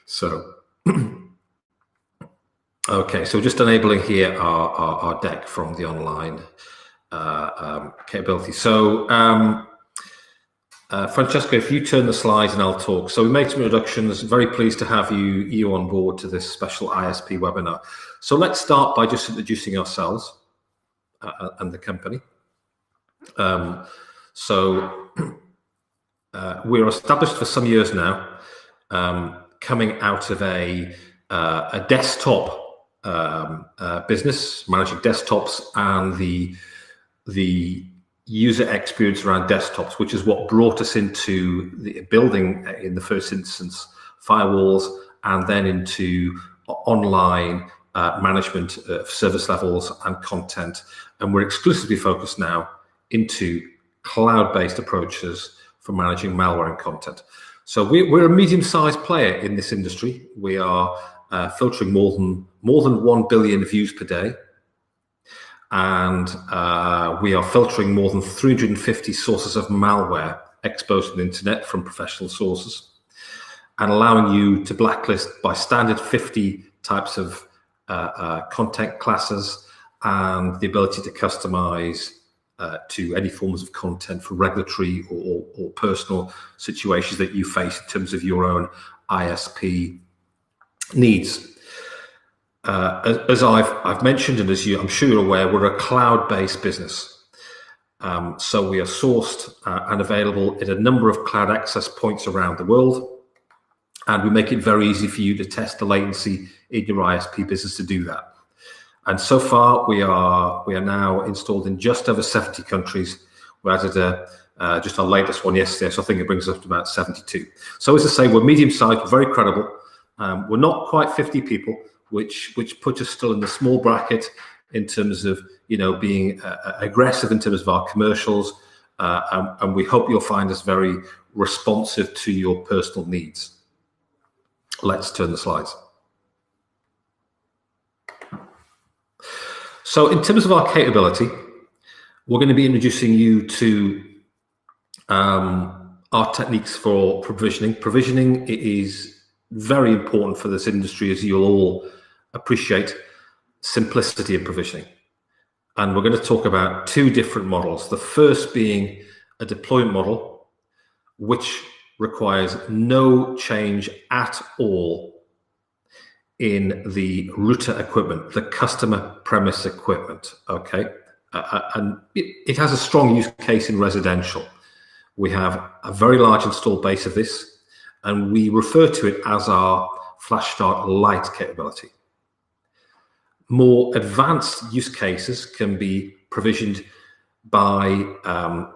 So, okay, so just enabling here our deck from the online capability. So, Francesco, if you turn the slides and I'll talk. So we made some introductions. Very pleased to have you on board to this special ISP webinar. So let's start by just introducing ourselves and the company. We're established for some years now, coming out of a desktop business, managing desktops and the user experience around desktops, which is what brought us into the building, in the first instance, firewalls, and then into online management of service levels and content. And we're exclusively focused now into cloud-based approaches for managing malware and content. So we're a medium-sized player in this industry. We are filtering more than 1 billion views per day. And we are filtering more than 350 sources of malware exposed to the internet from professional sources, and allowing you to blacklist by standard 50 types of content classes, and the ability to customize to any forms of content for regulatory or personal situations that you face in terms of your own ISP needs. As I've mentioned, and as I'm sure you're aware, we're a cloud-based business. So we are sourced and available at a number of cloud access points around the world, and we make it very easy for you to test the latency in your ISP business to do that. And so far, we are now installed in just over 70 countries. We added just our latest one yesterday, so I think it brings us up to about 72. So as I say, we're medium-sized, we're very credible. We're not quite 50 people, which puts us still in the small bracket in terms of being aggressive in terms of our commercials, and we hope you'll find us very responsive to your personal needs. Let's turn the slides. So in terms of our capability, we're going to be introducing you to our techniques for provisioning. Provisioning is very important for this industry, as you'll all appreciate. Simplicity in provisioning. And we're going to talk about two different models. The first being a deployment model, which requires no change at all in the router equipment, the customer premise equipment, okay? And it has a strong use case in residential. We have a very large installed base of this, and we refer to it as our Flash Start Lite capability. More advanced use cases can be provisioned by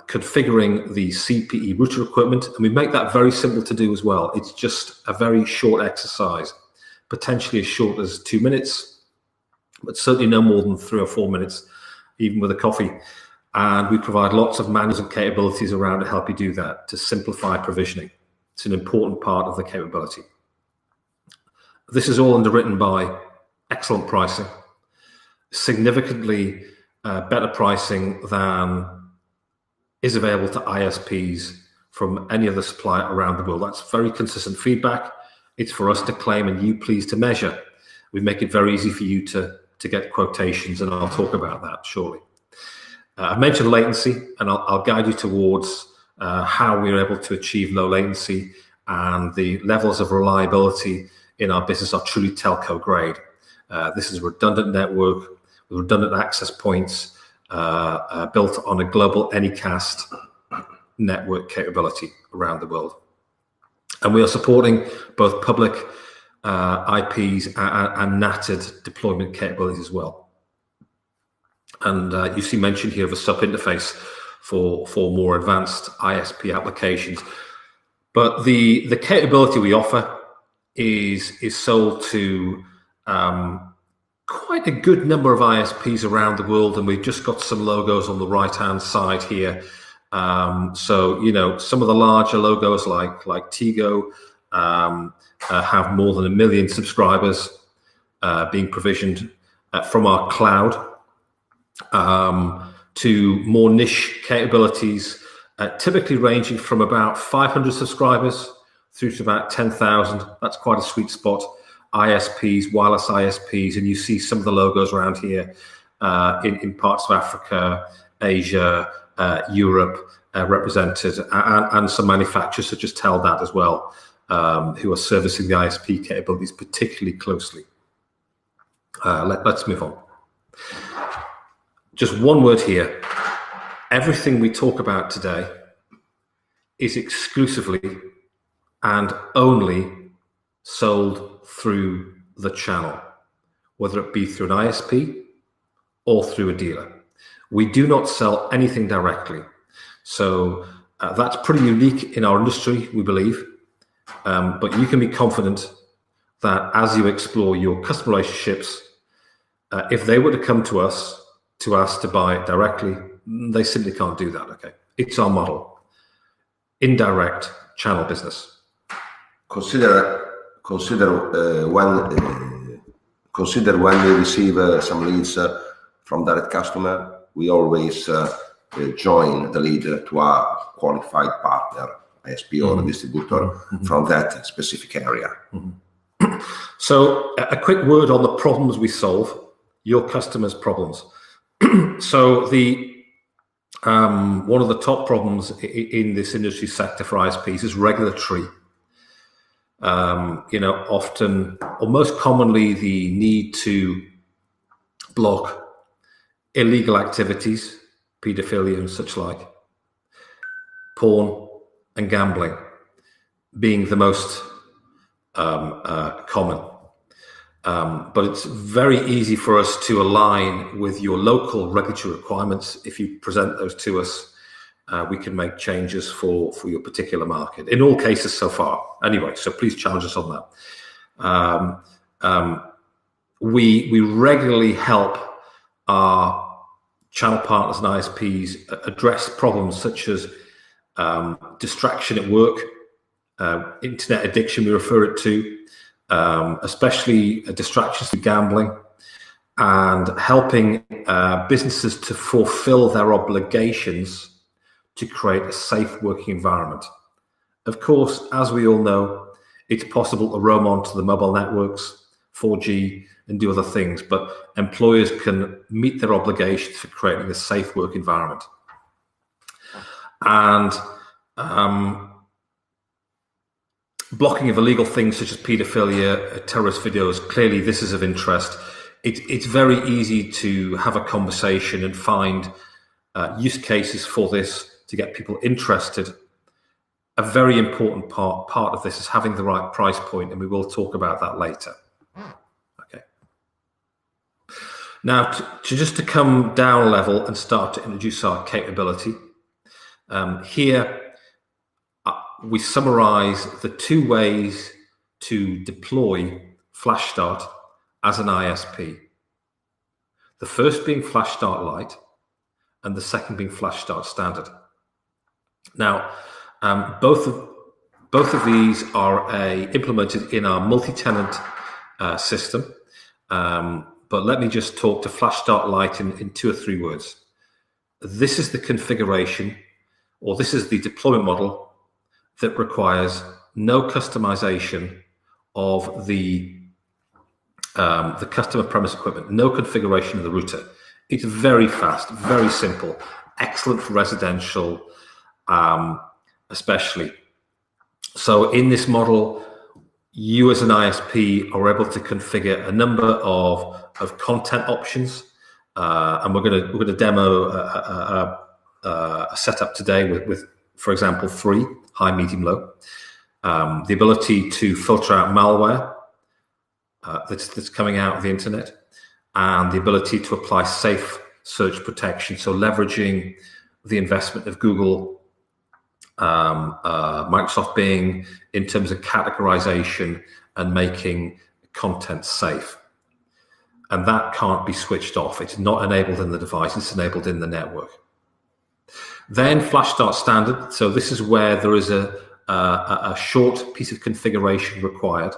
configuring the CPE router equipment, and we make that very simple to do as well. It's just a very short exercise, potentially as short as 2 minutes, but certainly no more than 3 or 4 minutes, even with a coffee. And we provide lots of manuals and capabilities around to help you do that, to simplify provisioning. It's an important part of the capability. This is all underwritten by excellent pricing, significantly better pricing than is available to ISPs from any other supplier around the world. That's very consistent feedback. It's for us to claim and you please to measure. We make it very easy for you to get quotations, and I'll talk about that shortly. I mentioned latency, and I'll guide you towards how we're able to achieve low latency, and the levels of reliability in our business are truly telco grade. This is a redundant network with redundant access points built on a global Anycast network capability around the world. And we are supporting both public IPs and NATed deployment capabilities as well. And you see mention here of a SUP interface for more advanced ISP applications. But the capability we offer is sold to quite a good number of ISPs around the world, and we've just got some logos on the right-hand side here. So, some of the larger logos like Tigo have more than 1 million subscribers being provisioned from our cloud, to more niche capabilities, typically ranging from about 500 subscribers through to about 10,000. That's quite a sweet spot. ISPs, wireless ISPs, and you see some of the logos around here in parts of Africa, Asia, Europe represented, and some manufacturers such as Teldat as well, who are servicing the ISP capabilities particularly closely. Let's move on. Just one word here. Everything we talk about today is exclusively and only sold through the channel, whether it be through an ISP or through a dealer. We do not sell anything directly. So that's pretty unique in our industry, we believe. But you can be confident that as you explore your customer relationships, if they were to come to us to ask to buy it directly, they simply can't do that. Okay, it's our model. Indirect channel business. Consider when we receive some leads from direct customer, we always join the lead to a qualified partner, ISP or distributor from that specific area. So a quick word on the problems we solve, your customers' problems. So one of the top problems in this industry sector for ISPs is regulatory. Often or most commonly the need to block illegal activities, pedophilia and such like, porn and gambling being the most common. But it's very easy for us to align with your local regulatory requirements. If you present those to us, we can make changes for your particular market, in all cases so far. Anyway, so please challenge us on that. We regularly help our channel partners and ISPs address problems such as distraction at work, internet addiction, we refer it to, especially distractions through gambling, and helping businesses to fulfill their obligations to create a safe working environment. Of course, as we all know, it's possible to roam onto the mobile networks, 4G, and do other things, but employers can meet their obligations for creating a safe work environment. And blocking of illegal things such as pedophilia, terrorist videos, clearly this is of interest. It's very easy to have a conversation and find use cases for this to get people interested. A very important part of this is having the right price point, and we will talk about that later. Okay. Now, to come down a level and start to introduce our capability, here we summarize the two ways to deploy Flash Start as an ISP. The first being Flash Start Lite, and the second being Flash Start Standard. Now, both of these are implemented in our multi-tenant system, but let me just talk to Flash Start Lite in 2 or 3 words. This is the configuration, or this is the deployment model that requires no customization of the customer premise equipment, no configuration of the router. It's very fast, very simple, excellent for residential, especially. So in this model, you as an ISP are able to configure a number of content options, and we're going to demo a setup today with, for example, 3: high, medium, low. The ability to filter out malware that's coming out of the internet, and the ability to apply safe search protection. So leveraging the investment of Google, Microsoft Bing in terms of categorization and making content safe. And that can't be switched off. It's not enabled in the device, it's enabled in the network. Then Flash Start Standard. So this is where there is a short piece of configuration required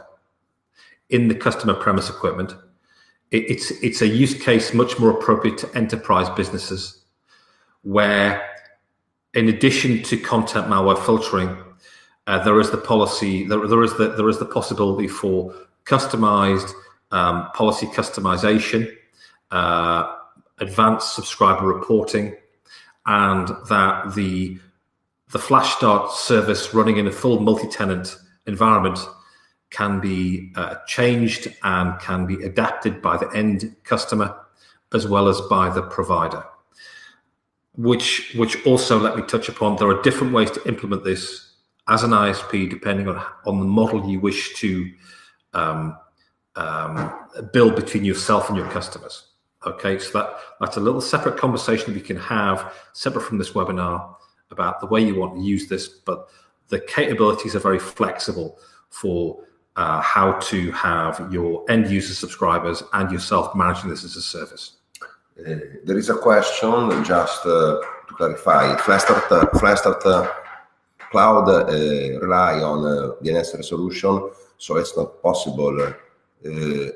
in the customer premise equipment. It's a use case much more appropriate to enterprise businesses, where in addition to content malware filtering, there is the policy. There is the possibility for customized policy customization, advanced subscriber reporting, and that the flash start service running in a full multi-tenant environment can be changed and can be adapted by the end customer as well as by the provider. Which also, let me touch upon, there are different ways to implement this as an ISP depending on the model you wish to build between yourself and your customers. Okay, so that's a little separate conversation we can have separate from this webinar about the way you want to use this, but the capabilities are very flexible for how to have your end user subscribers and yourself managing this as a service. There is a question, just to clarify. Flashstart Cloud rely on DNS resolution, so it's not possible to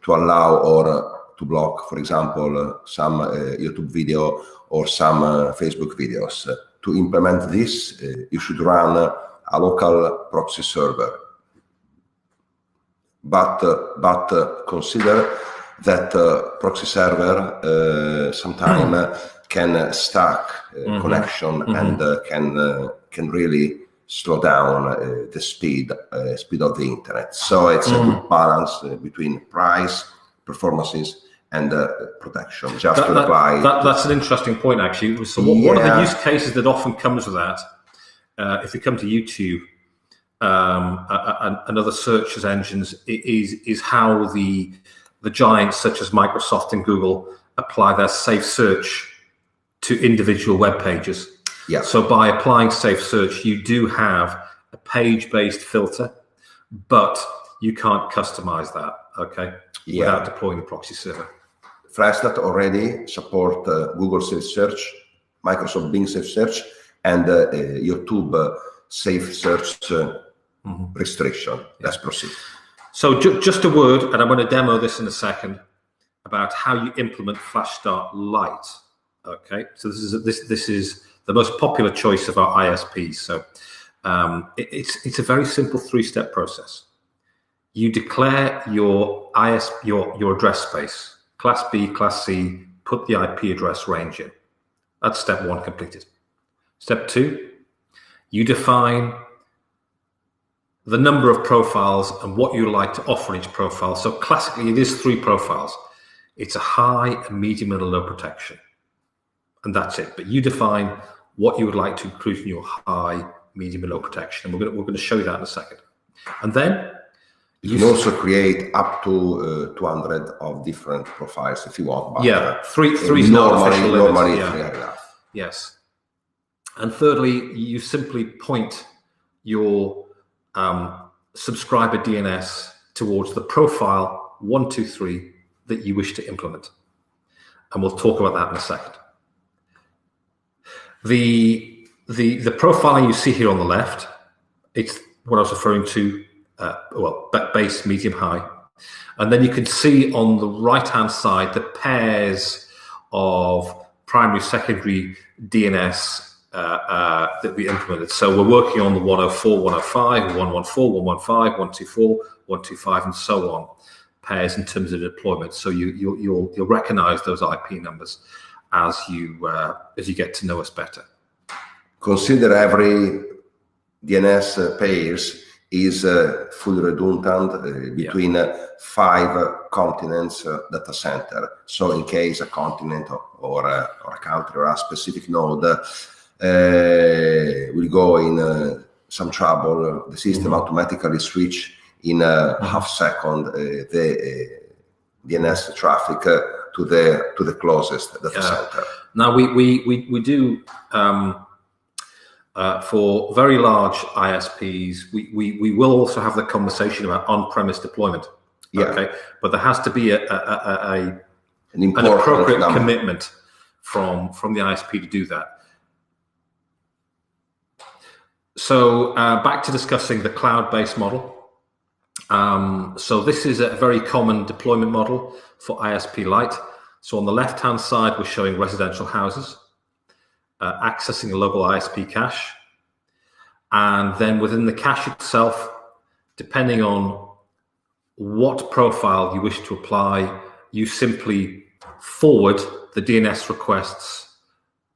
allow or to block, for example, some YouTube video or some Facebook videos. To implement this, you should run a local proxy server. But consider that proxy server sometimes can stack connection and can really slow down the speed of the internet. So it's a good balance between price, performances, and protection. Just to reply. That's an interesting point, actually. So one of the use cases that often comes with that, if you come to YouTube and other search engines, is how the giants such as Microsoft and Google apply their safe search to individual web pages. Yeah. So by applying safe search, you do have a page-based filter, but you can't customize that, okay, without deploying the proxy server. Flashstart already support Google Safe Search, Microsoft Bing Safe Search, and YouTube Safe Search restriction. Let's proceed. So just a word, and I'm going to demo this in a second, about how you implement Flashstart Lite. Okay, so this is the most popular choice of our ISPs. So it's a very simple three-step process. You declare your your address space, Class B, Class C, put the IP address range in. That's step one completed. Step two, you define the number of profiles and what you like to offer in each profile. So classically, it is 3 profiles. It's a high, a medium, and a low protection. And that's it. But you define what you would like to include in your high, medium, and low protection. And we're going to show you that in a second. And then you can also create up to 200 of different profiles if you want. But yeah, three is normally enough. Yes. And thirdly, you simply point your subscriber DNS towards the profile 123 that you wish to implement. And we'll talk about that in a second. The profiling you see here on the left, it's what I was referring to, base, medium, high. And then you can see on the right-hand side the pairs of primary, secondary DNS that we implemented. So we're working on the 104, 105, 114, 115, 124, 125, and so on pairs in terms of deployment. So you'll recognize those IP numbers as you get to know us better. Consider every DNS pairs is fully redundant between 5 continents data center. So in case a continent or a country or a specific node will go in some trouble, the system automatically switch in a half second the DNS traffic to the closest data center. Now we do for very large ISPs, we will also have the conversation about on-premise deployment. Yeah. Okay, but there has to be an appropriate commitment from the ISP to do that. So back to discussing the cloud-based model. So this is a very common deployment model for ISP Lite. So on the left-hand side, we're showing residential houses accessing a local ISP cache. And then within the cache itself, depending on what profile you wish to apply, you simply forward the DNS requests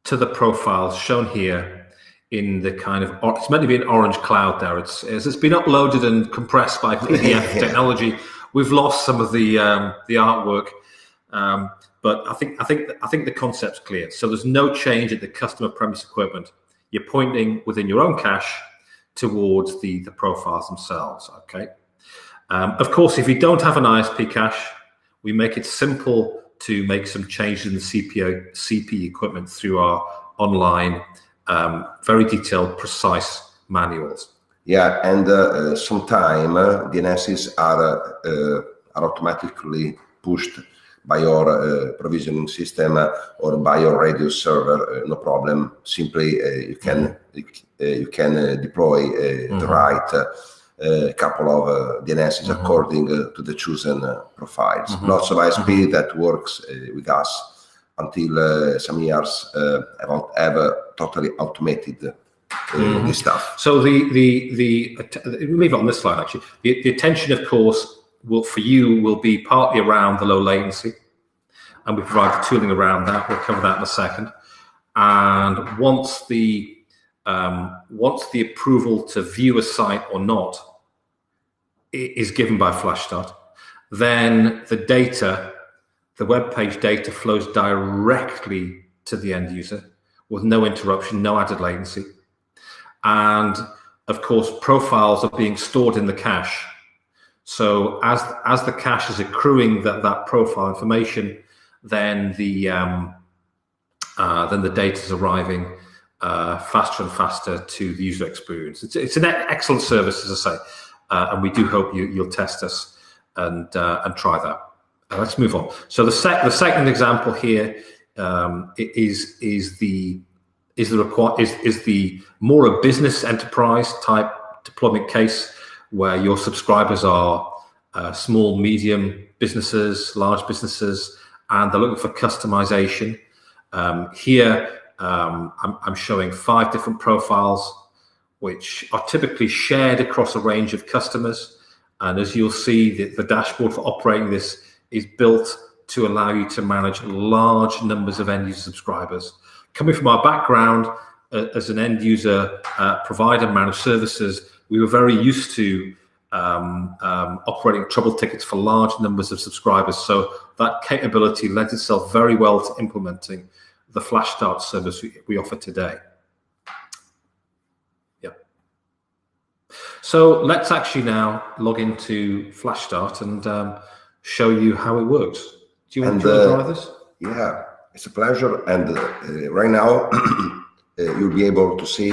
to the profiles shown here in the kind of, it's meant to be an orange cloud there. It's been uploaded and compressed by PDF technology. We've lost some of the artwork, but I think the concept's clear. So there's no change at the customer premise equipment. You're pointing within your own cache towards the profiles themselves. Okay. Of course, if you don't have an ISP cache, we make it simple to make some changes in the CP equipment through our online, very detailed, precise manuals. Yeah, and sometimes DNSs are automatically pushed by your provisioning system or by your radio server. No problem. Simply you can deploy the right couple of DNSs according to the chosen profiles. Lots of ISP that works with us until some years have totally automated this stuff. So we'll leave it on this slide actually. The attention, of course, will be partly around the low latency, and we provide the tooling around that. We'll cover that in a second. And once the approval to view a site or not is given by FlashStart, then the data, the web page data, flows directly to the end user with no interruption, no added latency. And of course, profiles are being stored in the cache. So as the cache is accruing that profile information, then the data is arriving faster and faster to the user experience. It's an excellent service, as I say, and we do hope you'll test us and try that. Let's move on. So the second example here is the more a business enterprise type deployment case, where your subscribers are small, medium businesses, large businesses, and they're looking for customization. Here, I'm showing 5 different profiles, which are typically shared across a range of customers. And as you'll see, the dashboard for operating this is built to allow you to manage large numbers of end user subscribers. Coming from our background as an end user provider, managed services, we were very used to operating trouble tickets for large numbers of subscribers. So that capability lends itself very well to implementing the FlashStart service we offer today. Yeah. So let's actually now log into FlashStart and show you how it works. Do you want to try this? Yeah, it's a pleasure. And right now, you'll be able to see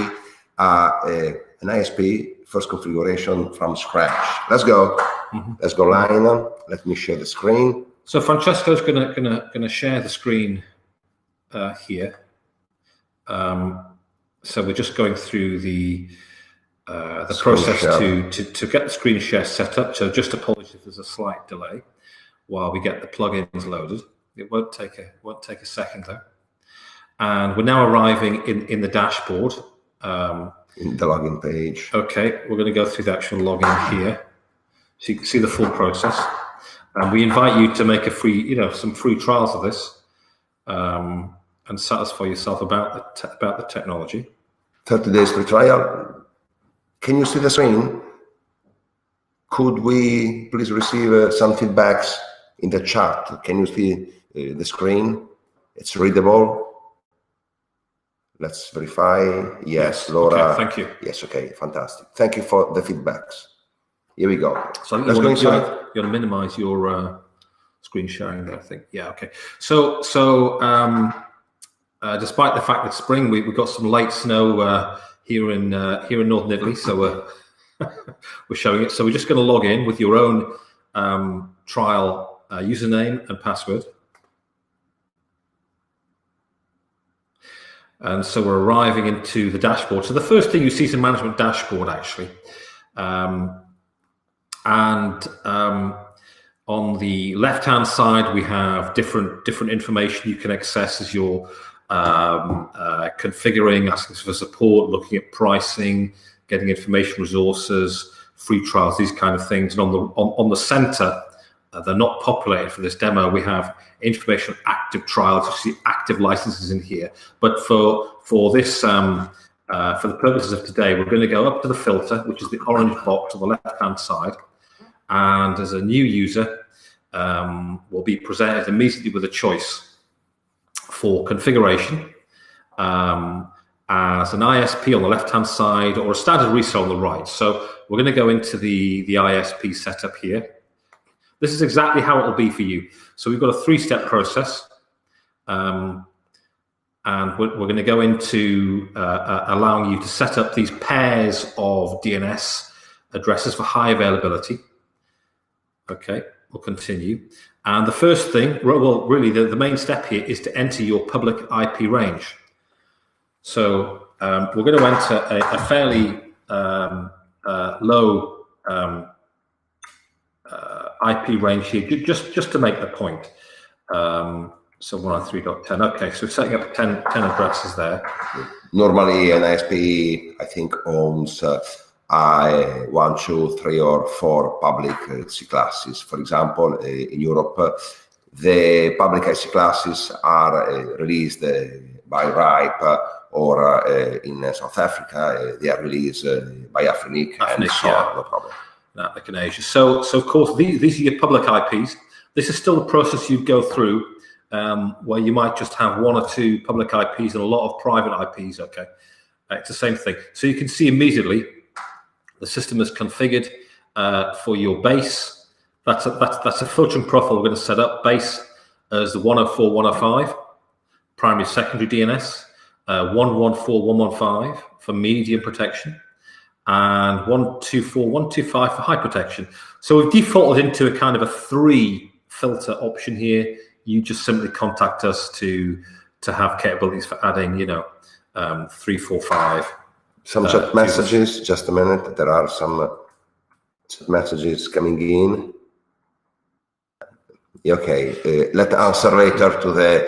an ISP first configuration from scratch. Let's go. Let's go line. Let me share the screen. So Francesco's gonna share the screen here. So we're just going through the process to get the screen share set up. So just apologies if there's a slight delay while we get the plugins loaded. It won't take a second though. And we're now arriving in the dashboard. In the login page. Okay, we're going to go through the actual login here, so you can see the full process. And we invite you to make a free, some free trials of this, and satisfy yourself about the technology. 30 days free trial. Can you see the screen? Could we please receive some feedbacks in the chat? Can you see the screen? It's readable. Let's verify. Yes, Laura. Okay, thank you. Yes, okay, fantastic. Thank you for the feedbacks. Here we go. So let's go inside. You want to minimize your screen sharing there, I think. Yeah, okay. So despite the fact that spring, we've got some light snow here in northern Italy, so we're showing it. So we're just going to log in with your own trial username and password. And so we're arriving into the dashboard. So the first thing you see is a management dashboard, actually. On the left-hand side, we have different information you can access as you're configuring, asking for support, looking at pricing, getting information resources, free trials, these kind of things. And on the center, they're not populated for this demo. We have information on active trials. You see active licenses in here. But for this, for the purposes of today, we're going to go up to the filter, which is the orange box on the left-hand side. And as a new user, will be presented immediately with a choice for configuration as an ISP on the left-hand side or a standard reseller on the right. So we're going to go into the ISP setup here. This is exactly how it will be for you. So we've got a 3-step process. And we're going to go into allowing you to set up these pairs of DNS addresses for high availability. Okay, we'll continue. And the first thing, well, really the main step here is to enter your public IP range. So we're going to enter a fairly low IP range here, just to make the point. So 193.10. Okay, so we're setting up 10 addresses there. Normally, an ISP, I think, owns 1, 2, 3, or 4 public C classes. For example, in Europe, the public IC classes are released by RIPE, or in South Africa, they are released by Afrinic, and so on. No problem. Like in Asia. So of course, these are your public IPs. This is still the process you'd go through, where you might just have 1 or 2 public IPs and a lot of private IPs. Okay, it's the same thing. So you can see immediately the system is configured for your base. That's a filtering profile we're going to set up. Base as the 104, 105, primary, secondary DNS, 114, 115 for medium protection, and 124, 125 for high protection. So we've defaulted into a kind of a 3 filter option here. You just simply contact us to have capabilities for adding, 3, 4, 5. Some chat messages, just a minute. There are some chat messages coming in. Okay, let's answer later to the...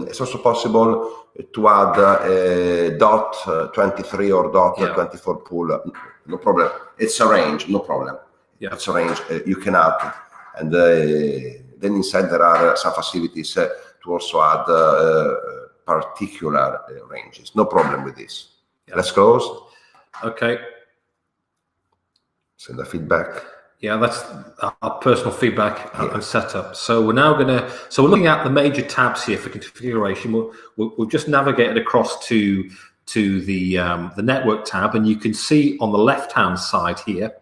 it's also possible to add .23 or .24 pool. No problem. It's a range, no problem. Yeah. It's a range you can add. And then inside there are some facilities to also add particular ranges. No problem with this. Yeah. Let's close. Okay. Send the feedback. Yeah, that's our personal feedback and setup. So we're now we're looking at the major tabs here for configuration. We've just navigated across to the network tab, and you can see on the left-hand side here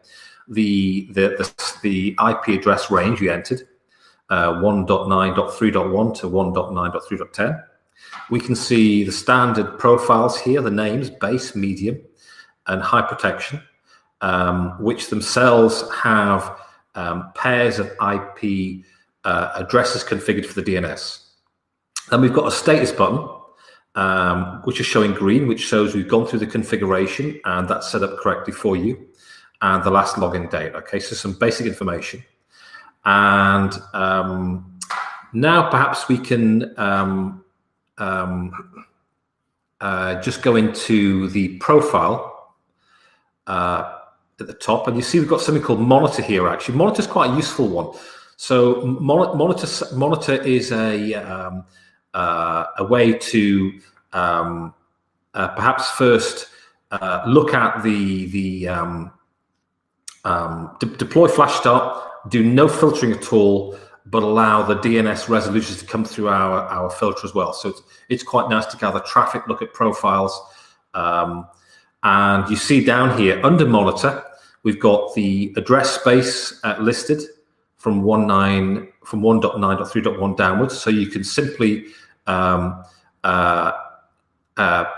the IP address range we entered, 1.9.3.1 to 1.9.3.10. We can see the standard profiles here, the names, base, medium, and high protection, which themselves have pairs of IP addresses configured for the DNS. Then we've got a status button, which is showing green, which shows we've gone through the configuration and that's set up correctly for you, and the last login date. Okay, so some basic information. And now perhaps we can just go into the profile at the top, and you see we've got something called monitor here. Actually, monitor is quite a useful one. So monitor is a way to perhaps first look at deploy flash start, do no filtering at all, but allow the DNS resolutions to come through our filter as well. So it's quite nice to gather traffic, look at profiles. And you see down here under monitor, we've got the address space listed from 1.9.3.1 downwards. So you can simply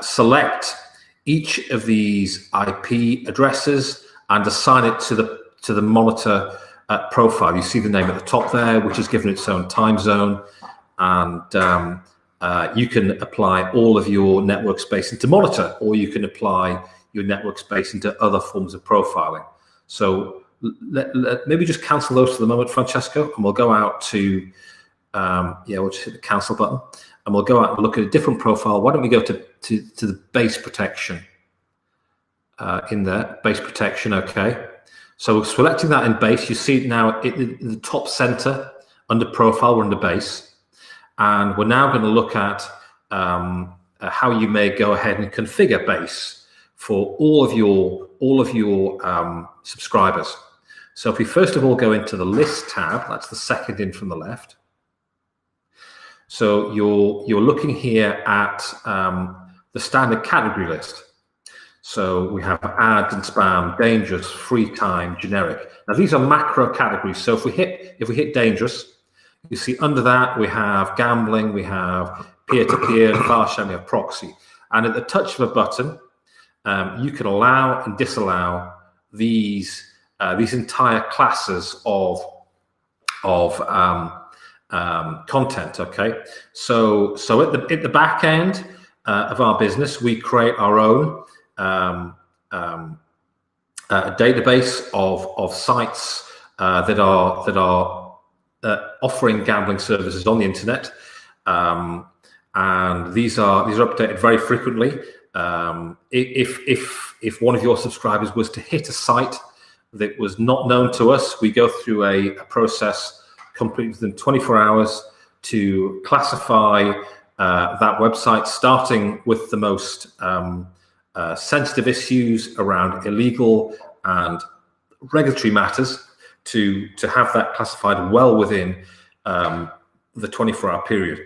select each of these IP addresses and assign it to the monitor profile. You see the name at the top there, which is given its own time zone, and you can apply all of your network space into monitor, or you can apply your network space into other forms of profiling. So maybe just cancel those for the moment, Francesco, and we'll go out to, we'll just hit the cancel button, and we'll go out and look at a different profile. Why don't we go to the base protection? in there, base protection, okay. So selecting that in base, you see it now in the top center, under profile, we're under base. And we're now going to look at how you may go ahead and configure base for all of your subscribers. So if we first of all go into the list tab, that's the second in from the left. So you're looking here at the standard category list. So we have ads and spam, dangerous, free time, generic. Now these are macro categories. So if we hit dangerous, you see under that we have gambling, we have peer-to-peer, file sharing, we have proxy. And at the touch of a button, you can allow and disallow these entire classes of content. Okay, so at the back end of our business, we create our own database of sites that are offering gambling services on the internet, and these are updated very frequently. If one of your subscribers was to hit a site that was not known to us, we go through a process complete within 24 hours to classify that website, starting with the most sensitive issues around illegal and regulatory matters, to have that classified well within the 24-hour period.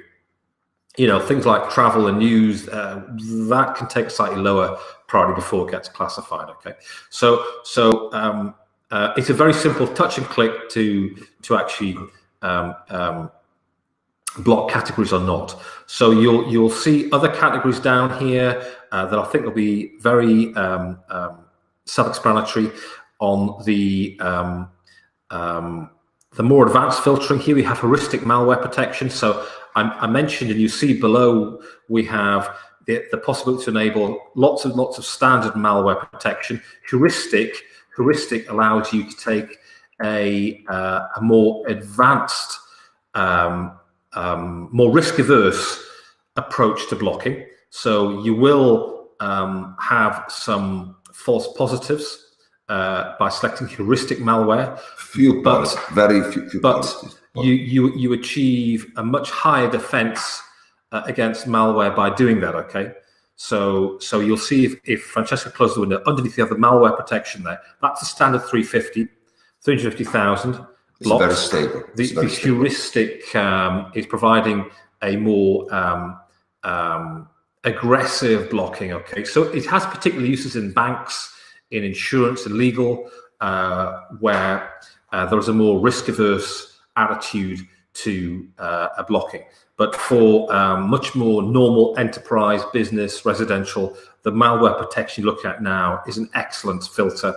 You know, things like travel and news, that can take slightly lower priority before it gets classified. Okay, so it's a very simple touch and click to actually block categories or not. So you'll see other categories down here that I think will be very self-explanatory. On the more advanced filtering, here we have heuristic malware protection. So I mentioned, and you see below, we have the possibility to enable lots of standard malware protection. Heuristic allows you to take a more advanced, more risk-averse approach to blocking. So you will have some false positives by selecting heuristic malware. Very few. But you achieve a much higher defense against malware by doing that. Okay, so you'll see if Francesca closes the window, underneath you have the malware protection there. That's a standard 350,000 blocks. It's very stable. The heuristic is providing a more aggressive blocking. Okay, so it has particular uses in banks, in insurance and legal, where there's a more risk-averse attitude to a blocking. But for much more normal enterprise, business, residential, the malware protection you look at now is an excellent filter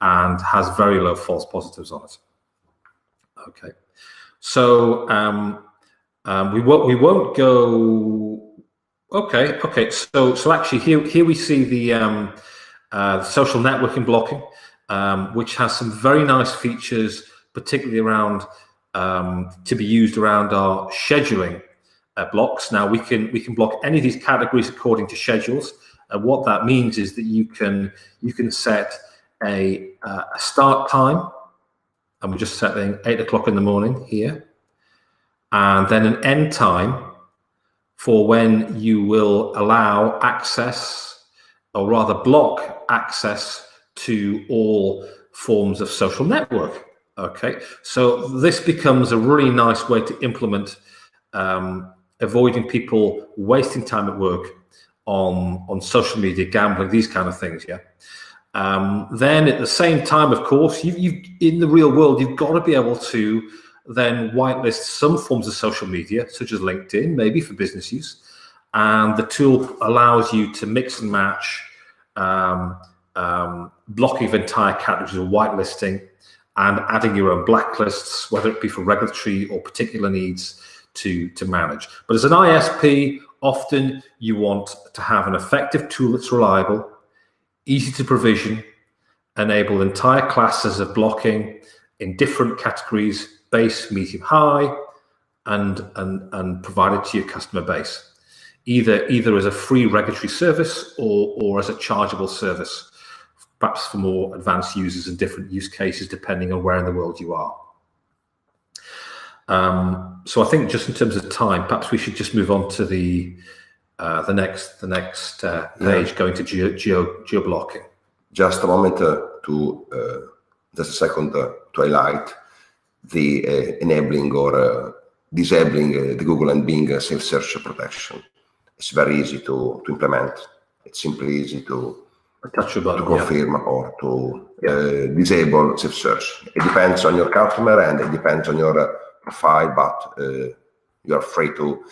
and has very low false positives on it. Okay, so we won't go. Okay. So actually, here we see the social networking blocking, which has some very nice features, particularly around to be used around our scheduling blocks. Now we can block any of these categories according to schedules. What that means is that you can set a start time, and we're just setting 8 o'clock in the morning here, and then an end time for when you will allow access, or rather block access, to all forms of social network. Okay, so this becomes a really nice way to implement avoiding people wasting time at work on social media, gambling, these kind of things. Yeah. Then at the same time, of course, you in the real world, you've got to be able to then whitelist some forms of social media, such as LinkedIn, maybe for business use. And the tool allows you to mix and match blocking of entire categories of whitelisting and adding your own blacklists, whether it be for regulatory or particular needs to manage. But as an ISP, often you want to have an effective tool that's reliable, easy to provision, enable entire classes of blocking in different categories, base, medium, high, and provide it to your customer base, either as a free regulatory service or as a chargeable service perhaps for more advanced users and different use cases depending on where in the world you are. So I think just in terms of time, perhaps we should just move on to the next page, going to geo blocking. Just a moment just a second to highlight the enabling or disabling the Google and Bing safe search protection. It's very easy to implement. It's simply easy to touch a button, to confirm or to disable safe search. It depends on your customer and it depends on your profile, but you are free to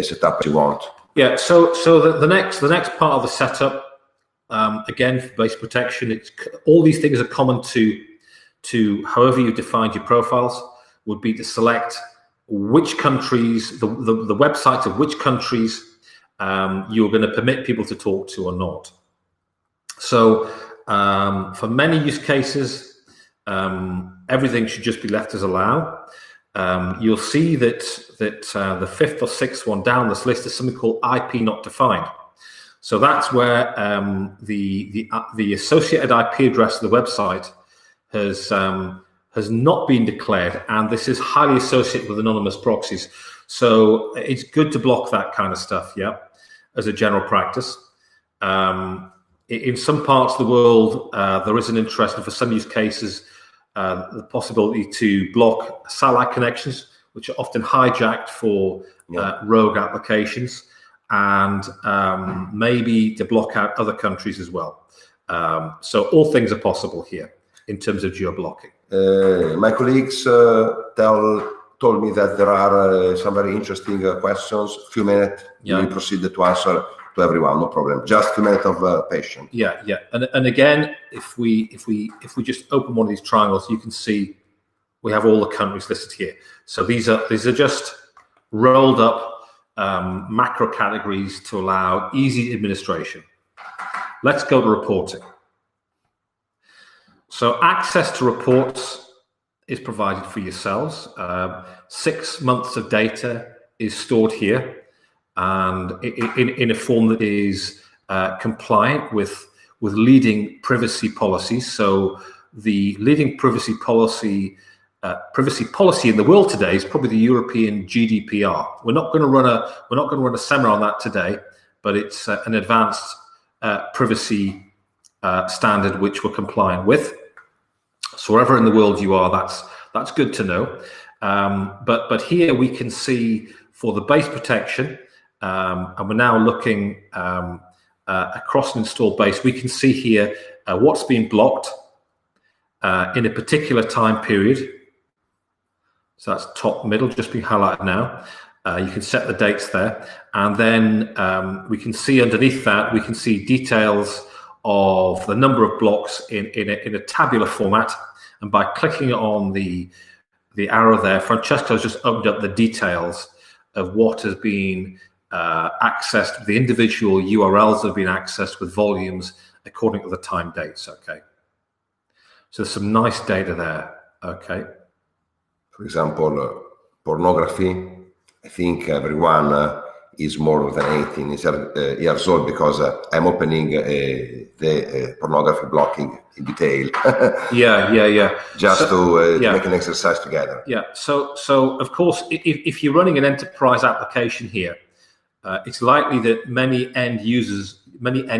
set up as you want. Yeah. So the next part of the setup, again, for base protection, it's all these things are common to however you defined your profiles, would be to select which countries, the websites of which countries you're going to permit people to talk to or not. So for many use cases, everything should just be left as allow. You'll see that the fifth or sixth one down this list is something called IP not defined. So that's where the associated IP address of the website has not been declared, and this is highly associated with anonymous proxies. So it's good to block that kind of stuff, as a general practice. In some parts of the world, there is an interest, and for some use cases, the possibility to block satellite connections, which are often hijacked for rogue applications, and maybe to block out other countries as well. So all things are possible here in terms of geo-blocking. My colleagues told me that there are some very interesting questions. A few minutes, we proceed to answer to everyone, no problem. Just a few minutes of patience. Yeah. And again, if we just open one of these triangles, you can see we have all the countries listed here. So these are just rolled up macro categories to allow easy administration. Let's go to reporting. So access to reports is provided for yourselves. 6 months of data is stored here, and in a form that is compliant with leading privacy policies. So the leading privacy policy in the world today is probably the European GDPR. We're not going to run a seminar on that today, but it's an advanced privacy standard which we're compliant with. So wherever in the world you are, that's good to know. But here we can see for the base protection, and we're now looking across an installed base. We can see here what's been blocked in a particular time period. So that's top middle, just being highlighted now. You can set the dates there, and then we can see underneath that, we can see details of the number of blocks in a tabular format. And by clicking on the arrow there, Francesco's just opened up the details of what has been accessed, the individual URLs that have been accessed with volumes according to the time dates. Okay, so there's some nice data there. Okay, for example, pornography. I think everyone is more than 18 years old, because I'm opening the pornography blocking in detail. Just to make an exercise together. So of course, if you're running an enterprise application here, it's likely that many end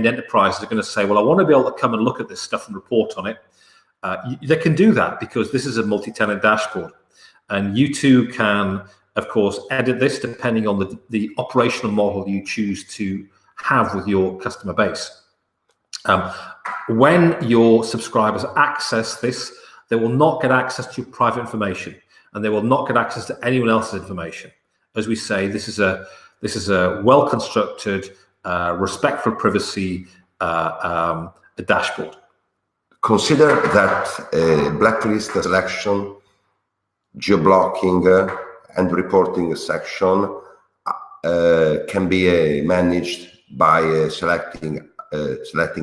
enterprises are going to say, well, I want to be able to come and look at this stuff and report on it. They can do that because this is a multi-tenant dashboard, and you too can, of course, edit this depending on the operational model you choose to have with your customer base. When your subscribers access this, they will not get access to your private information, and they will not get access to anyone else's information. As we say, this is a well-constructed, respectful privacy dashboard. Consider that blacklist selection, geo-blocking, and reporting section can be managed by selecting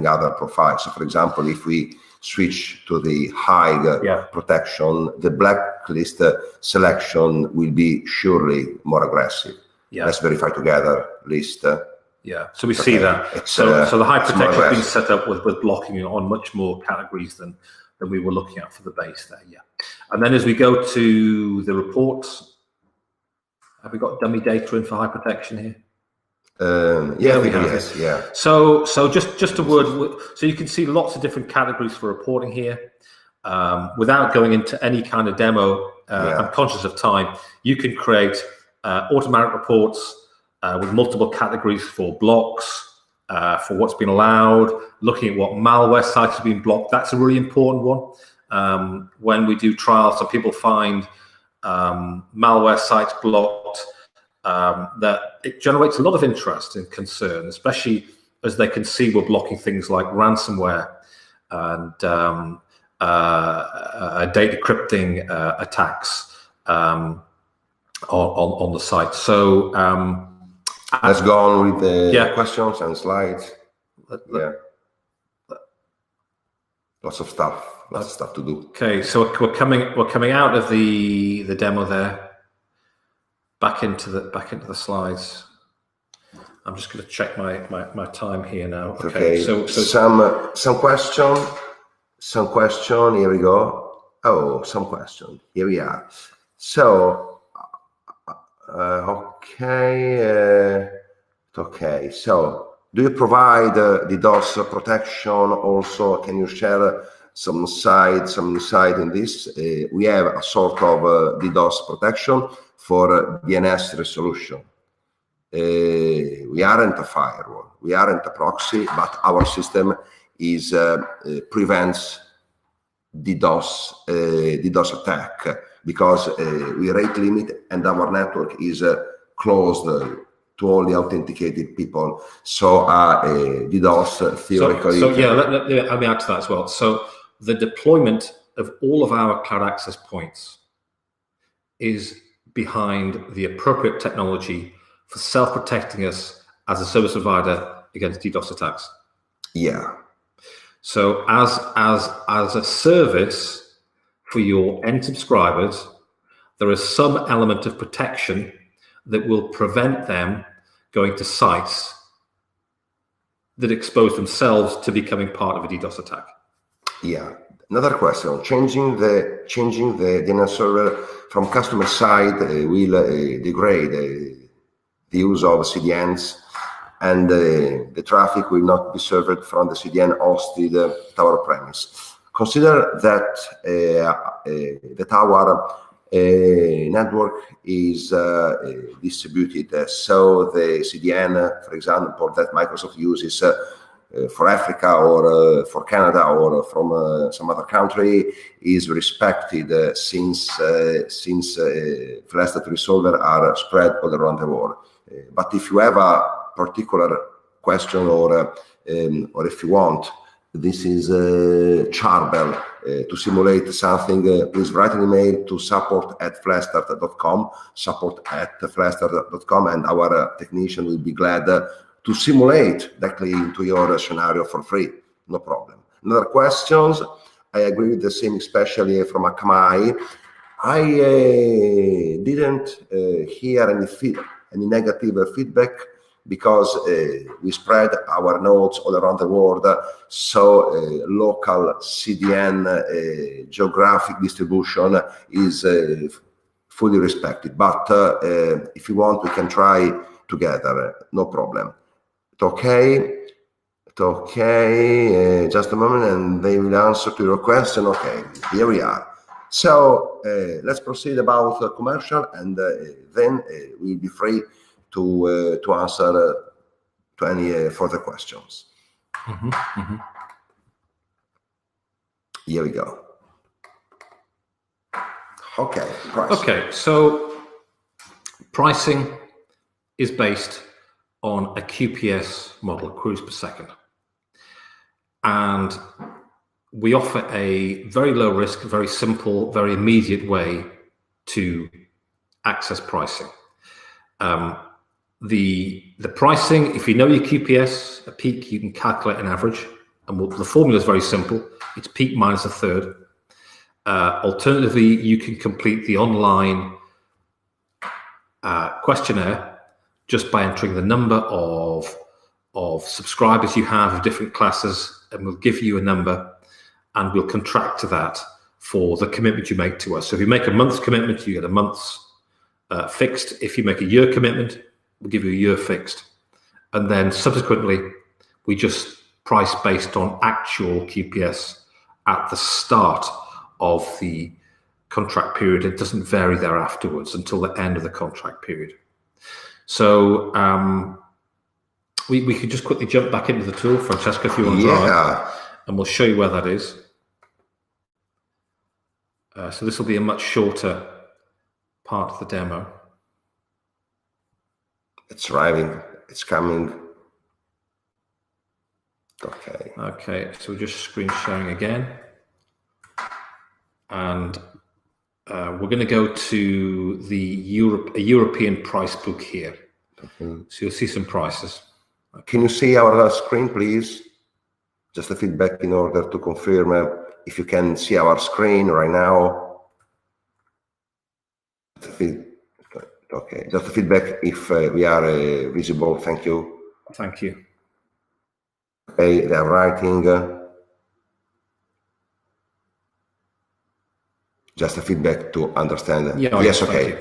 other profiles. So, for example, if we switch to the high protection, the blacklist selection will be surely more aggressive. Let's verify together list. Yeah. So we see that. So the high protection has been set up with blocking on much more categories than we were looking at for the base there. Yeah. And then as we go to the reports, have we got dummy data in for high protection here? Yeah, we have. Yes, yeah. So just a word. So you can see lots of different categories for reporting here. Without going into any kind of demo, I'm conscious of time. You can create automatic reports with multiple categories for blocks, for what's been allowed, looking at what malware sites have been blocked. That's a really important one. When we do trials, some people find malware sites blocked, that it generates a lot of interest and concern, especially as they can see we're blocking things like ransomware and data crypting attacks on the site. So let's go on with the questions and slides. Lots of stuff to do. Okay, so we're coming out of the demo there. Back into the slides. I'm just going to check my time here now. Okay. So some question. Here we go. Oh, some question. Here we are. So okay. So do you provide the DOS protection also? Can you share some insight in this? We have a sort of DDoS protection for DNS resolution. We aren't a firewall, we aren't a proxy, but our system is prevents DDoS attack because we rate limit and our network is closed to only authenticated people. So DDoS theoretically. So yeah, let me add to that as well. So the deployment of all of our cloud access points is behind the appropriate technology for self-protecting us as a service provider against DDoS attacks. Yeah. So as a service for your end subscribers, there is some element of protection that will prevent them going to sites that expose themselves to becoming part of a DDoS attack. Yeah. Another question: changing the DNS server from customer side will degrade the use of CDNs, and the traffic will not be served from the CDN hosted at our premise. Consider that our network is distributed, so the CDN, for example, that Microsoft uses for Africa or for Canada or from some other country is respected since Flash resolver are spread all around the world. But if you have a particular question or if you want, this is Charbel to simulate something. Please write an email to support@flashstart.com, support@flashstart.com, and our technician will be glad to simulate directly into your scenario for free. No problem. Another questions. I agree with the same, especially from Akamai. I didn't hear any negative feedback because we spread our nodes all around the world, so local CDN geographic distribution is fully respected. But if you want, we can try together, no problem. Okay, just a moment and they will answer to your question. Okay, here we are. So let's proceed about commercial, and then we'll be free to answer to any further questions. Here we go. Okay, pricing. Okay, so pricing is based on a QPS model, queries per second. And we offer a very low risk, very simple, very immediate way to access pricing. The pricing, if you know your QPS, a peak, you can calculate an average. And the formula is very simple. It's peak minus a third. Alternatively, you can complete the online questionnaire just by entering the number of subscribers you have of different classes, and we'll give you a number, and we'll contract to that for the commitment you make to us. So if you make a month's commitment, you get a month's fixed. If you make a year commitment, we'll give you a year fixed. And then subsequently, we just price based on actual QPS at the start of the contract period. It doesn't vary there afterwards until the end of the contract period. So we could just quickly jump back into the tool, Francesco, if you want to drive, and we'll show you where that is. So this will be a much shorter part of the demo. It's arriving, it's coming. Okay. Okay, so we're just screen sharing again. And we're going to go to the a European price book here. So you'll see some prices. Can you see our screen, please? Just a feedback in order to confirm if you can see our screen right now. Okay, just a feedback if we are visible. Thank you. Thank you. Okay, they are writing. Just a feedback to understand. Yeah, yes, okay.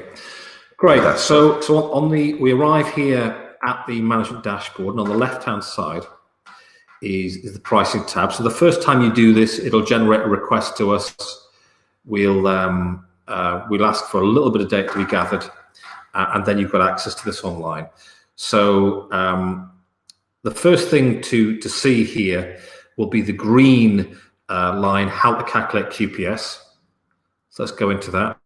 Great. So we arrive here at the management dashboard, and on the left-hand side is the pricing tab. So the first time you do this, it'll generate a request to us. We'll ask for a little bit of data we gathered, and then you've got access to this online. So the first thing to see here will be the green line, how to calculate QPS. So let's go into that.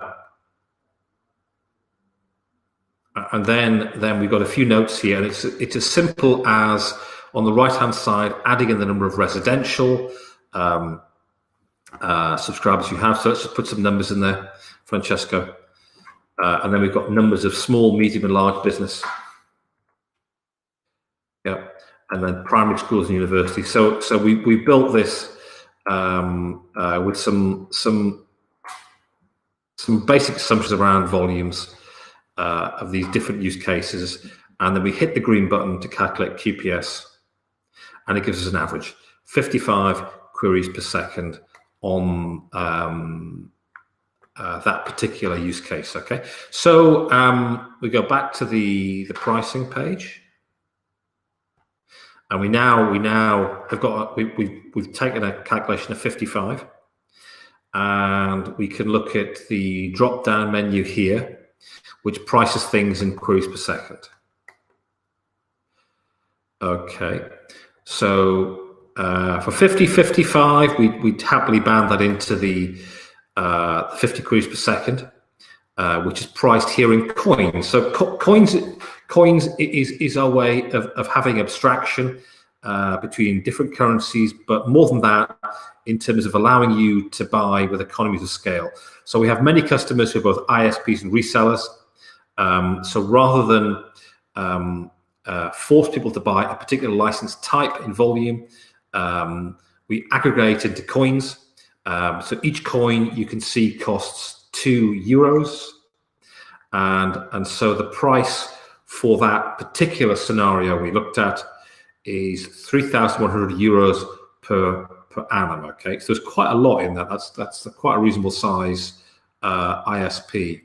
And then we've got a few notes here, and it's as simple as, on the right-hand side, adding in the number of residential subscribers you have. So let's just put some numbers in there, Francesco. And then we've got numbers of small, medium, and large business. Yeah, and then primary schools and universities. So we built this with some basic assumptions around volumes of these different use cases, and then we hit the green button to calculate QPS, and it gives us an average 55 queries per second on that particular use case. Okay, so we go back to the pricing page, and we now have got we've taken a calculation of 55, and we can look at the drop down menu here, which prices things in queries per second. Okay, so for 55, we'd happily band that into the 50 queries per second, which is priced here in coins. So coins is our way of having abstraction between different currencies, but more than that, in terms of allowing you to buy with economies of scale. So we have many customers who are both ISPs and resellers. So rather than force people to buy a particular license type in volume, we aggregate into coins. So each coin, you can see, costs €2, and so the price for that particular scenario we looked at is €3,100 per annum. Okay, so there's quite a lot in that. That's quite a reasonable size ISP.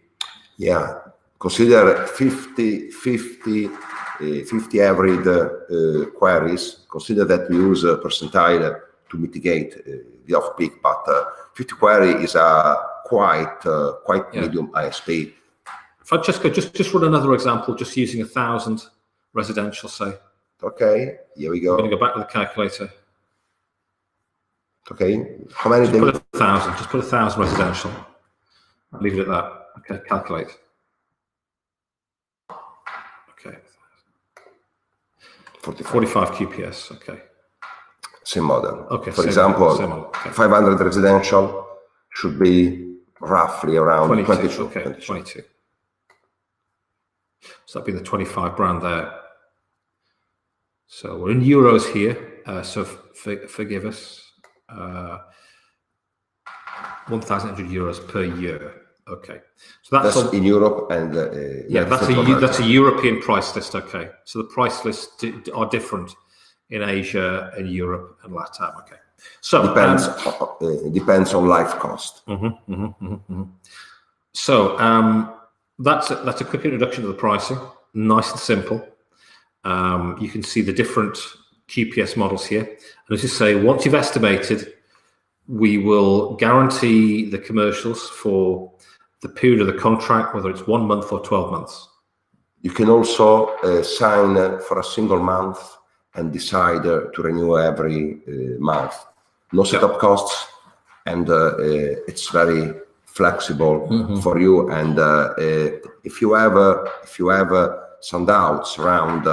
Yeah, consider 50 average queries. Consider that we use a percentile to mitigate the off-peak, but 50 query is a quite medium ISP. Francesco, just run another example, just using 1,000 residential, say. Okay, here we go. I'm going to go back to the calculator. Okay, how many? Just put 1,000. Just put 1,000 residential. I'll leave it at that. Okay, calculate. Okay. 45 QPS. Okay. Same model. Okay. For example, okay. 500 residential should be roughly around 22. Okay, 22. So that'd be the 25 brand there. So we're in euros here. So forgive us. €1,800 per year. Okay, so that's in Europe, and yeah, that's a European price list. Okay, so the price lists are different in Asia and Europe and LATAM. Okay, so depends on life cost. So that's a quick introduction to the pricing, nice and simple. You can see the different QPS models here, and as you say, once you've estimated, we will guarantee the commercials for the period of the contract, whether it's 1 month or 12 months. You can also sign for a single month and decide to renew every month. No setup costs, and it's very flexible for you. And if you have some doubts around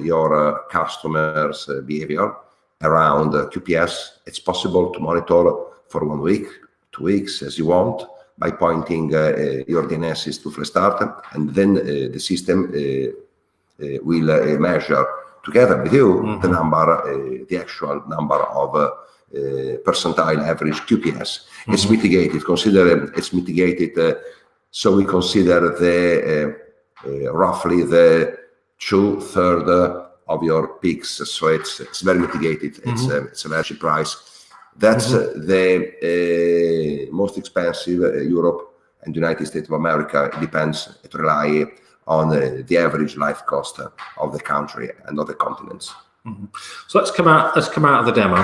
your customers' behavior around QPS, it's possible to monitor for 1 week, 2 weeks, as you want, by pointing your DNSs to Flestart, and then the system will measure together with you the actual number of percentile average QPS. It's mitigated. Consider it's mitigated. So we consider the roughly the 2/3 of your peaks. So it's very mitigated. It's a very cheap price. That's the most expensive. Europe and the United States of America. It depends. It relies on the average life cost of the country and of the continents. So let's come out of the demo.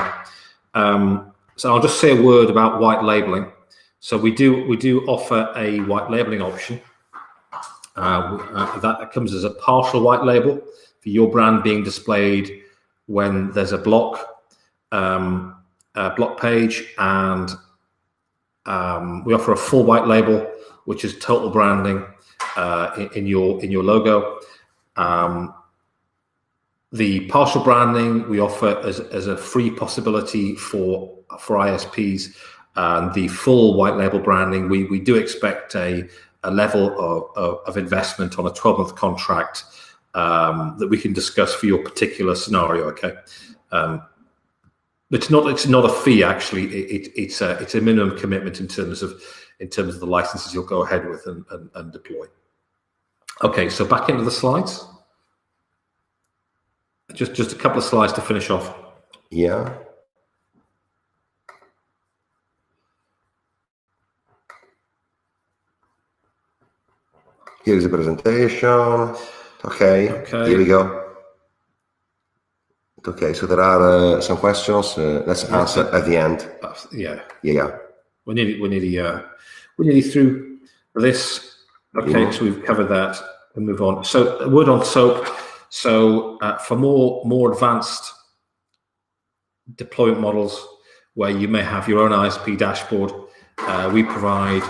So I'll just say a word about white labeling. So we do offer a white labeling option. That comes as a partial white label for your brand being displayed when there's a block page, and we offer a full white label, which is total branding in your logo. The partial branding we offer as a free possibility for ISPs, and the full white label branding we do expect a level of investment on a 12-month contract that we can discuss for your particular scenario. Okay, it's not a fee actually. It's a minimum commitment in terms of the licenses you'll go ahead with and deploy. Okay, so back into the slides. Just a couple of slides to finish off. Yeah. Here's the presentation. Okay. Here we go. Okay, so there are some questions. Let's answer at the end. Yeah. Yeah. We're nearly through this. Okay, so we've covered that. We'll move on. So a word on SOAP. So for more advanced deployment models where you may have your own ISP dashboard, we provide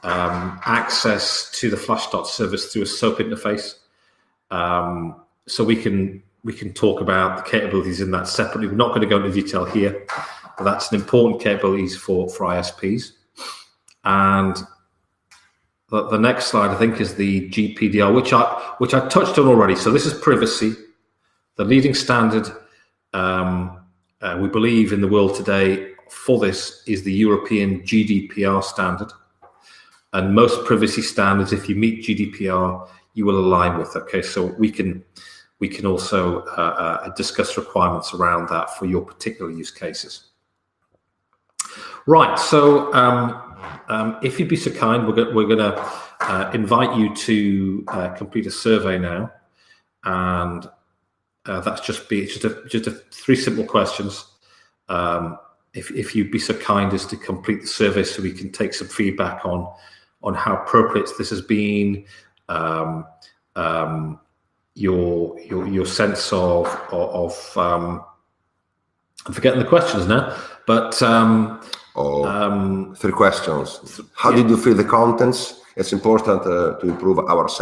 access to the Flashstart service through a SOAP interface. So we can talk about the capabilities in that separately. We're not going to go into detail here, but that's an important capabilities for ISPs. And the next slide, I think, is the GPDR, which I touched on already. So this is privacy. The leading standard, we believe, in the world today for this is the European GDPR standard. And most privacy standards, if you meet GDPR, you will align with. Okay, so we can also discuss requirements around that for your particular use cases. Right. So if you'd be so kind, we're going to invite you to complete a survey now, and that's just 3 simple questions. If you'd be so kind as to complete the survey, so we can take some feedback on how appropriate this has been, your sense of I'm forgetting the questions now, but 3 questions. How did you feel the contents? It's important to improve ourselves.